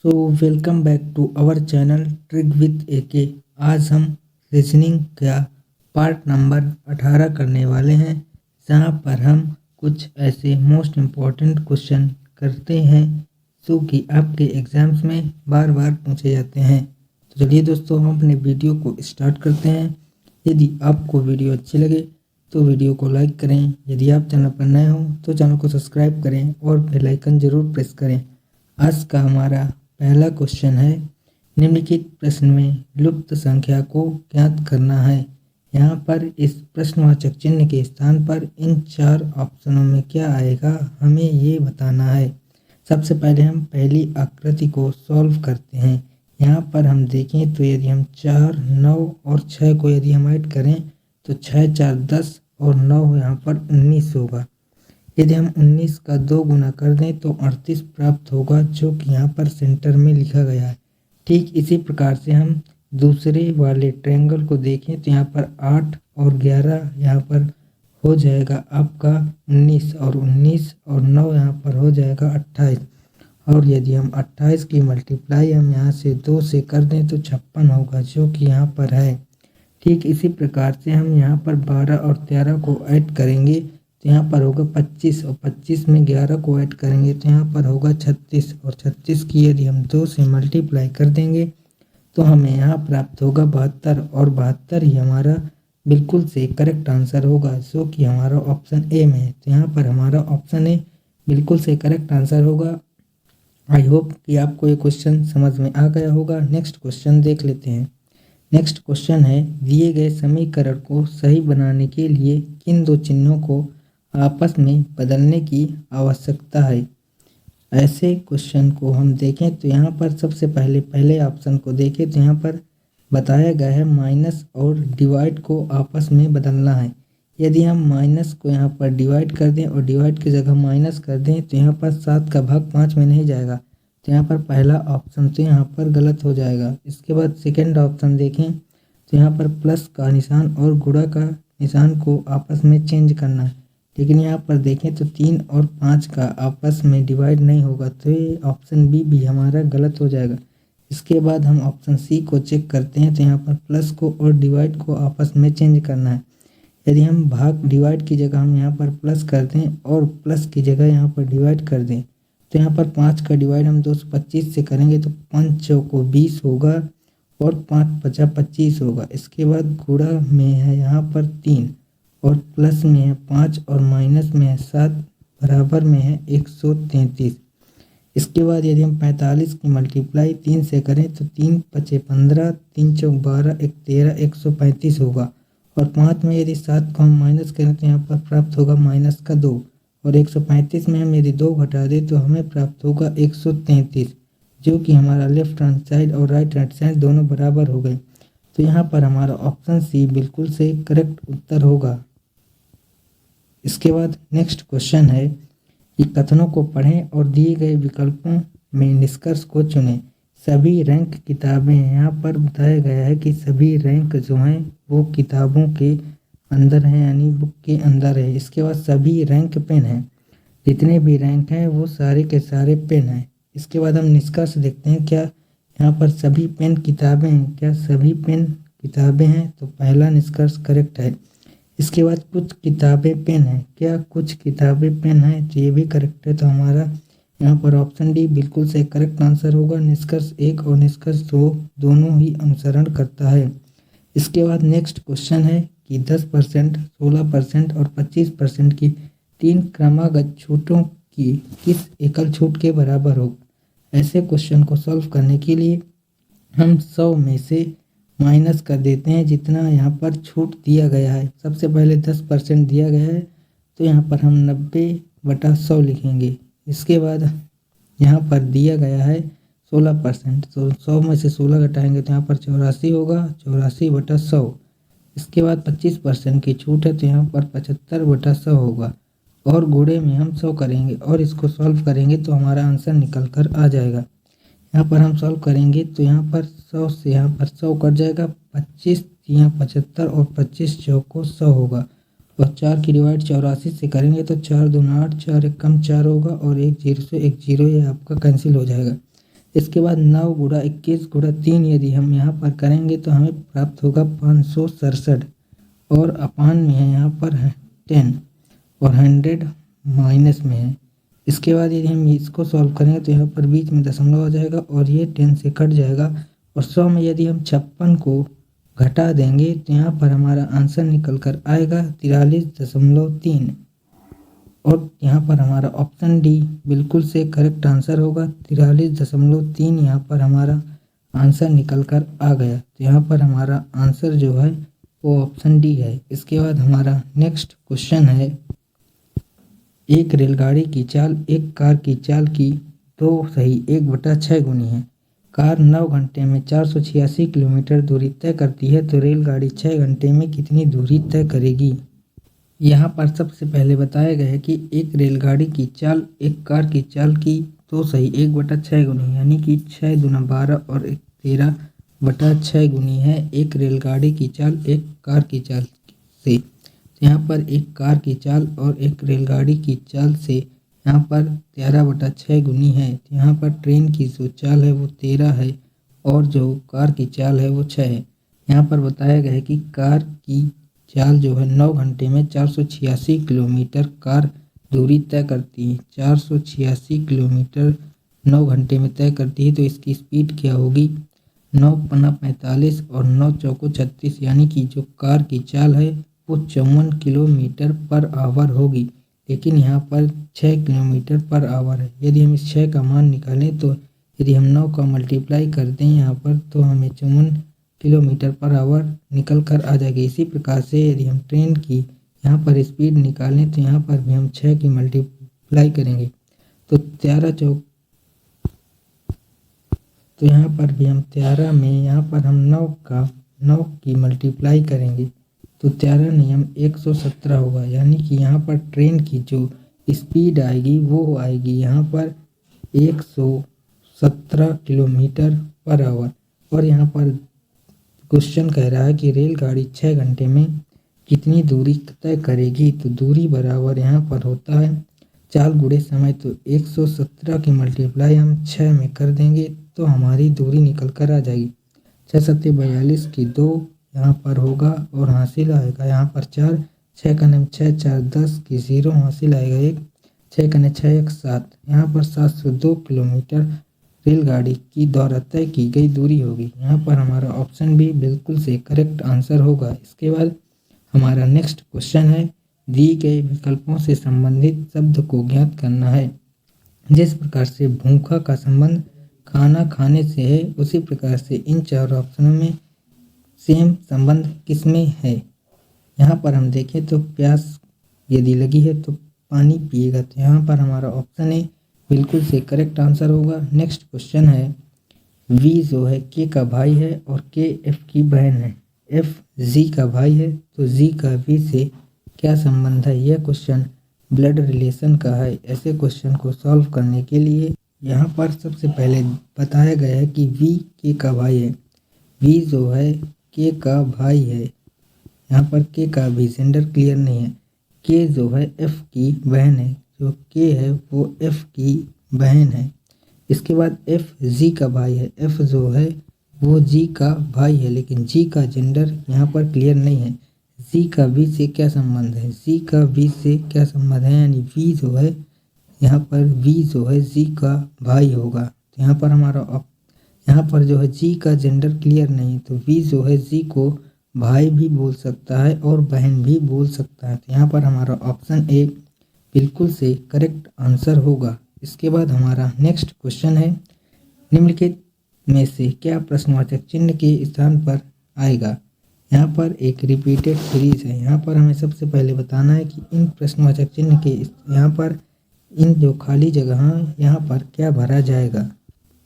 So welcome back to our channel trick with AK. आज हम reasoning का part number 18 करने वाले हैं, जहां पर हम कुछ ऐसे मोस्ट इम्पॉर्टेंट क्वेश्चन करते हैं जो कि आपके एग्जाम्स में बार बार पूछे जाते हैं। तो चलिए दोस्तों, हम अपने वीडियो को स्टार्ट करते हैं। यदि आपको वीडियो अच्छी लगे तो वीडियो को लाइक करें। यदि आप चैनल पर नए हों तो चैनल को सब्सक्राइब करें और बेल आइकन जरूर प्रेस करें। आज का हमारा पहला क्वेश्चन है, निम्नलिखित प्रश्न में लुप्त संख्या को ज्ञात करना है। यहाँ पर इस प्रश्नवाचक चिन्ह के स्थान पर इन चार ऑप्शनों में क्या आएगा, हमें ये बताना है। सबसे पहले हम पहली आकृति को सॉल्व करते हैं। यहाँ पर हम देखें तो यदि हम 4, 9 और 6 को यदि हम ऐड करें तो 6 4 10 और 9 यहाँ पर 19 होगा। यदि हम 19 का 2 गुना कर दें तो 38 प्राप्त होगा, जो कि यहाँ पर सेंटर में लिखा गया है। ठीक इसी प्रकार से हम दूसरे वाले ट्रायंगल को देखें तो यहाँ पर 8 और 11 यहाँ पर हो जाएगा आपका 19 और 9 यहाँ पर हो जाएगा 28। और यदि हम 28 की मल्टीप्लाई हम यहाँ से 2 से कर दें तो 56 होगा, जो कि यहाँ पर है। ठीक इसी प्रकार से हम यहाँ पर 12 और 13 को ऐड करेंगे तो यहाँ पर होगा 25 और 25 में 11 को ऐड करेंगे तो यहाँ पर होगा 36 और 36 की यदि हम 2 से मल्टीप्लाई कर देंगे तो हमें यहाँ प्राप्त होगा 72 और 72 ही हमारा बिल्कुल से करेक्ट आंसर होगा, जो कि हमारा ऑप्शन ए में है। तो यहाँ पर हमारा ऑप्शन ए बिल्कुल से करेक्ट आंसर होगा। आई होप कि आपको ये क्वेश्चन समझ में आ गया होगा। नेक्स्ट क्वेश्चन देख लेते हैं। नेक्स्ट क्वेश्चन है, दिए गए समीकरण को सही बनाने के लिए किन दो चिन्हों को आपस में बदलने की आवश्यकता है। ऐसे क्वेश्चन को हम देखें तो यहाँ पर सबसे पहले ऑप्शन को देखें तो यहाँ पर बताया गया है माइनस और डिवाइड को आपस में बदलना है। यदि हम माइनस को यहाँ पर डिवाइड कर दें और डिवाइड की जगह माइनस कर दें तो यहाँ पर 7 का भाग 5 में नहीं जाएगा, तो यहाँ पर पहला ऑप्शन तो यहाँ पर गलत हो जाएगा। इसके बाद सेकेंड ऑप्शन देखें तो यहाँ पर प्लस का निशान और गुणा का निशान को आपस में चेंज करना है, लेकिन यहाँ पर देखें तो 3 और 5 का आपस में डिवाइड नहीं होगा, तो ये ऑप्शन बी भी हमारा गलत हो जाएगा। इसके बाद हम ऑप्शन सी को चेक करते हैं तो यहाँ पर प्लस को और डिवाइड को आपस में चेंज करना है। यदि हम भाग डिवाइड की जगह हम यहाँ पर प्लस कर दें और प्लस की जगह यहाँ पर डिवाइड कर दें तो यहाँ पर 5 का डिवाइड हम 225 से करेंगे तो 5 चौको 20 होगा और 5 पचा 25 होगा। इसके बाद गुणा में है यहाँ पर 3 और प्लस में है 5 और माइनस में है 7, बराबर में है 133। इसके बाद यदि हम 45 की मल्टीप्लाई 3 से करें तो 3 पचे 15, 3 चौक 12, 1 13, 135 होगा। और 5 में यदि 7 को हम माइनस करें तो यहाँ पर प्राप्त होगा माइनस का 2 और 135 में हम यदि 2 घटा दें तो हमें प्राप्त होगा 133, जो कि हमारा लेफ्ट हैंड साइड और राइट हैंड साइड दोनों बराबर हो गए। तो यहाँ पर हमारा ऑप्शन सी बिल्कुल से करेक्ट उत्तर होगा। इसके बाद नेक्स्ट क्वेश्चन है कि कथनों को पढ़ें और दिए गए विकल्पों में निष्कर्ष को चुनें। सभी रैंक किताबें, यहाँ पर बताया गया है कि सभी रैंक जो हैं वो किताबों के अंदर हैं, यानी बुक के अंदर है। इसके बाद सभी रैंक पेन हैं, जितने भी रैंक हैं वो सारे के सारे पेन हैं। इसके बाद हम निष्कर्ष देखते हैं, क्या यहाँ पर सभी पेन किताबें हैं, क्या सभी पेन किताबें हैं, तो पहला निष्कर्ष करेक्ट है। इसके बाद कुछ किताबें पेन हैं, क्या कुछ किताबें पेन हैं, तो ये भी करेक्ट है। तो हमारा यहाँ पर ऑप्शन डी बिल्कुल से करेक्ट आंसर होगा। निष्कर्ष 1 और निष्कर्ष 2 दोनों ही अनुसरण करता है। इसके बाद नेक्स्ट क्वेश्चन है कि 10%, 16% और 25% की 3 क्रमागत छूटों की किस एकल छूट के बराबर होगा। ऐसे क्वेश्चन को सॉल्व करने के लिए हम 100 में से माइनस कर देते हैं जितना यहाँ पर छूट दिया गया है। सबसे पहले 10% दिया गया है तो यहाँ पर हम 90/100 लिखेंगे। इसके बाद यहाँ पर दिया गया है 16%, तो 100 में से 16 घटाएंगे तो यहाँ पर 84 होगा, 84/100। इसके बाद 25% की छूट है तो यहाँ पर 75/100 होगा और गुणे में हम 100 करेंगे और इसको सॉल्व करेंगे तो हमारा आंसर निकल कर आ जाएगा। यहाँ पर हम सॉल्व करेंगे तो यहाँ पर 100 से यहाँ पर 100 कट जाएगा, 25 यहाँ 75 और 25 चौको 100 होगा और 4 की डिवाइड 84 से करेंगे तो 4 दूना 8, 4 एक कम 4 होगा और 1 0 से 1 0 ये आपका कैंसिल हो जाएगा। इसके बाद 9 गुणा 21 गुणा 3 यदि हम यहाँ पर करेंगे तो हमें प्राप्त होगा 567 और अपान में है यहाँ पर है 10 और 100 माइनस में है। इसके बाद यदि हम इसको सॉल्व करेंगे तो यहाँ पर बीच में दशमलव आ जाएगा और ये 10 से कट जाएगा और 100 में यदि हम 56 को घटा देंगे तो यहाँ पर हमारा आंसर निकल कर आएगा 43.3 और यहाँ पर हमारा ऑप्शन डी बिल्कुल से करेक्ट आंसर होगा। 43.3 यहाँ पर हमारा आंसर निकल कर आ गया। तो यहाँ पर हमारा आंसर जो है वो ऑप्शन डी है। इसके बाद हमारा नेक्स्ट क्वेश्चन है, एक रेलगाड़ी की चाल एक कार की चाल की 2 1/6 गुनी है। कार 9 घंटे में 486 किलोमीटर दूरी तय करती है तो रेलगाड़ी 6 घंटे में कितनी दूरी तय करेगी। यहाँ पर सबसे पहले बताया गया है कि एक रेलगाड़ी की चाल एक कार की चाल की 2 1/6 गुनी यानी कि 6 दूना 12 और 13/6 गुनी है एक रेलगाड़ी की चाल एक कार की चाल से। तो यहाँ पर एक कार की चाल और एक रेलगाड़ी की चाल से यहाँ पर 13/6 गुनी है। तो यहाँ पर ट्रेन की जो चाल है वो 13 है और जो कार की चाल है वो 6 है। यहाँ पर बताया गया है कि कार की चाल जो है 9 घंटे में 486 किलोमीटर कार दूरी तय करती है। 486 किलोमीटर 9 घंटे में तय करती है तो इसकी स्पीड क्या होगी, 9 पन्ना 45 और 9 चौको 36 यानी कि जो कार की चाल है वो 54 किलोमीटर पर आवर होगी। लेकिन यहाँ पर 6 किलोमीटर पर आवर है। यदि हम इस 6 का मान निकालें तो यदि हम 9 का मल्टीप्लाई कर दें यहाँ पर तो हमें 54 किलोमीटर पर आवर निकल कर आ जाएगी। इसी प्रकार से यदि हम ट्रेन की यहाँ पर स्पीड निकालें तो यहाँ पर भी हम 6 की मल्टीप्लाई करेंगे तो 13 चौक तो यहाँ पर भी हम 13 में यहाँ पर हम 9 की मल्टीप्लाई करेंगे तो 13 नहीं हम 117 होगा यानी कि यहाँ पर ट्रेन की जो स्पीड आएगी वो आएगी यहाँ पर 117 किलोमीटर पर आवर। और यहाँ पर क्वेश्चन कह रहा है कि रेलगाड़ी 6 घंटे में कितनी दूरी तय करेगी। तो दूरी बराबर यहाँ पर होता है चाल गुणे समय। तो 117 की मल्टीप्लाई हम 6 में कर देंगे तो हमारी दूरी निकल कर आ जाएगी। 6 7 42 की 2 यहाँ पर होगा और हासिल आएगा यहाँ पर 4, 6 कने 6 4 10 की 0 हासिल आएगा 1, 6 कने 6 1 7 यहाँ पर 702 किलोमीटर रेलगाड़ी की द्वारा तय की गई दूरी होगी। यहाँ पर हमारा ऑप्शन भी बिल्कुल से करेक्ट आंसर होगा। इसके बाद हमारा नेक्स्ट क्वेश्चन है, दिए गए विकल्पों से संबंधित शब्द को ज्ञात करना है। जिस प्रकार से भूखा का संबंध खाना खाने से है उसी प्रकार से इन 4 ऑप्शनों में सेम संबंध किसमें है। यहाँ पर हम देखें तो प्यास यदि लगी है तो पानी पिएगा। तो यहाँ पर हमारा ऑप्शन है बिल्कुल से करेक्ट आंसर होगा। नेक्स्ट क्वेश्चन है, वी जो है के का भाई है और के एफ की बहन है। एफ जी का भाई है तो जी का वी से क्या संबंध है। यह क्वेश्चन ब्लड रिलेशन का है। ऐसे क्वेश्चन को सॉल्व करने के लिए यहाँ पर सबसे पहले बताया गया है कि वी के का भाई है। वी जो है के का भाई है। यहाँ पर के का भी जेंडर क्लियर नहीं है। के जो है एफ की बहन है। जो के है वो एफ की बहन है। इसके बाद एफ जी का भाई है। एफ जो है वो जी का भाई है लेकिन जी का जेंडर यहाँ पर क्लियर नहीं है। जी का वी से क्या संबंध है। जी का वी से क्या संबंध है यानी वी जो है यहाँ पर वी जो है जी का भाई होगा। तो यहाँ पर हमारा यहाँ पर जो है जी का जेंडर क्लियर नहीं तो वी जो है जी को भाई भी बोल सकता है और बहन भी बोल सकता है। तो यहाँ पर हमारा ऑप्शन ए बिल्कुल से करेक्ट आंसर होगा। इसके बाद हमारा नेक्स्ट क्वेश्चन है, निम्नलिखित में से क्या प्रश्नवाचक चिन्ह के स्थान पर आएगा। यहाँ पर एक रिपीटेड सीरीज है। यहाँ पर हमें सबसे पहले बताना है कि इन प्रश्नवाचक चिन्ह के यहाँ पर इन जो खाली जगह हैं यहाँ पर क्या भरा जाएगा।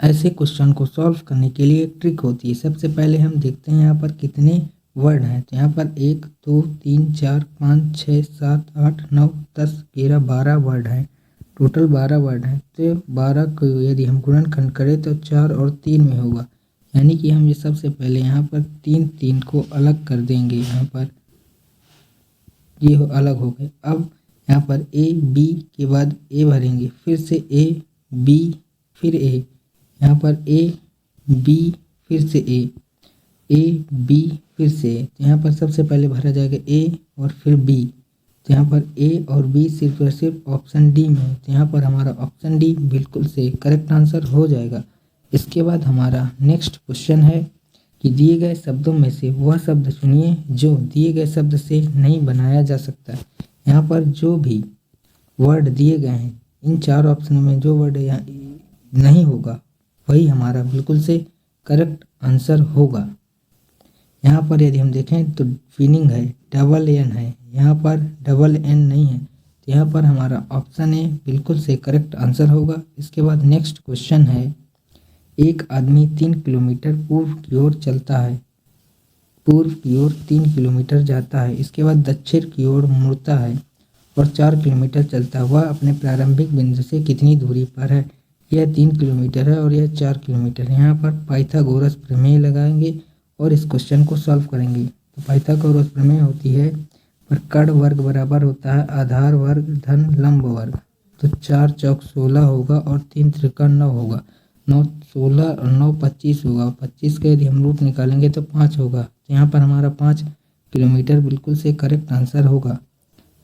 ऐसे क्वेश्चन को सॉल्व करने के लिए एक ट्रिक होती है। सबसे पहले हम देखते हैं यहाँ पर कितने वर्ड हैं। तो यहाँ पर 1 2 3 4 5 6 7 8 9 10 11 12 वर्ड हैं। टोटल 12 वर्ड हैं। तो 12 को यदि हम गुणनखंड करें तो 4 और 3 में होगा यानी कि हम ये सबसे पहले यहाँ पर 3 3 को अलग कर देंगे। यहाँ पर ये अलग हो गए। अब यहाँ पर ए बी के बाद ए भरेंगे फिर से ए बी फिर ए यहाँ पर ए बी फिर से ए बी फिर से तो यहाँ पर सबसे पहले भरा जाएगा ए और फिर बी। तो यहाँ पर ए और बी सिर्फ और सिर्फ ऑप्शन डी में है, तो यहाँ पर हमारा ऑप्शन डी बिल्कुल से करेक्ट आंसर हो जाएगा। इसके बाद हमारा नेक्स्ट क्वेश्चन है कि दिए गए शब्दों में से वह शब्द चुनिए जो दिए गए शब्द से नहीं बनाया जा सकता। यहाँ पर जो भी वर्ड दिए गए हैं इन चार ऑप्शन में जो वर्ड यहाँ नहीं होगा वही हमारा बिल्कुल से करेक्ट आंसर होगा। यहाँ पर यदि हम देखें तो फीनिंग है, डबल एन है, यहाँ पर डबल एन नहीं है, तो यहाँ पर हमारा ऑप्शन ए बिल्कुल से करेक्ट आंसर होगा। इसके बाद नेक्स्ट क्वेश्चन है, एक आदमी 3 किलोमीटर पूर्व की ओर चलता है, पूर्व की ओर 3 किलोमीटर जाता है, इसके बाद दक्षिण की ओर मुड़ता है और 4 किलोमीटर चलता है। वह अपने प्रारंभिक बिंदु से कितनी दूरी पर है? यह 3 किलोमीटर है और यह 4 किलोमीटर। यहाँ पर पाइथागोरस प्रमेय लगाएंगे और इस क्वेश्चन को सॉल्व करेंगे। तो पाइथागोरस प्रमेय होती है प्रकर्ण वर्ग बराबर होता है आधार वर्ग धन लंब वर्ग। तो 4 चौक 16 होगा और 3 त्रिकोण 9 होगा। 9 16 और 9 25 होगा। 25 का यदि हम रूट निकालेंगे तो 5 होगा। तो यहाँ पर हमारा 5 किलोमीटर बिल्कुल से करेक्ट आंसर होगा।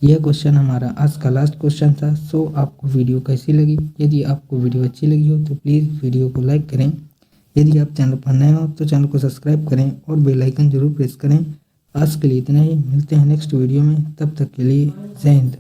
यह क्वेश्चन हमारा आज का लास्ट क्वेश्चन था। सो आपको वीडियो कैसी लगी? यदि आपको वीडियो अच्छी लगी हो तो प्लीज़ वीडियो को लाइक करें। यदि आप चैनल पर नए हो तो चैनल को सब्सक्राइब करें और बेल आइकन जरूर प्रेस करें। आज के लिए इतना ही, मिलते हैं नेक्स्ट वीडियो में, तब तक के लिए जय हिंद।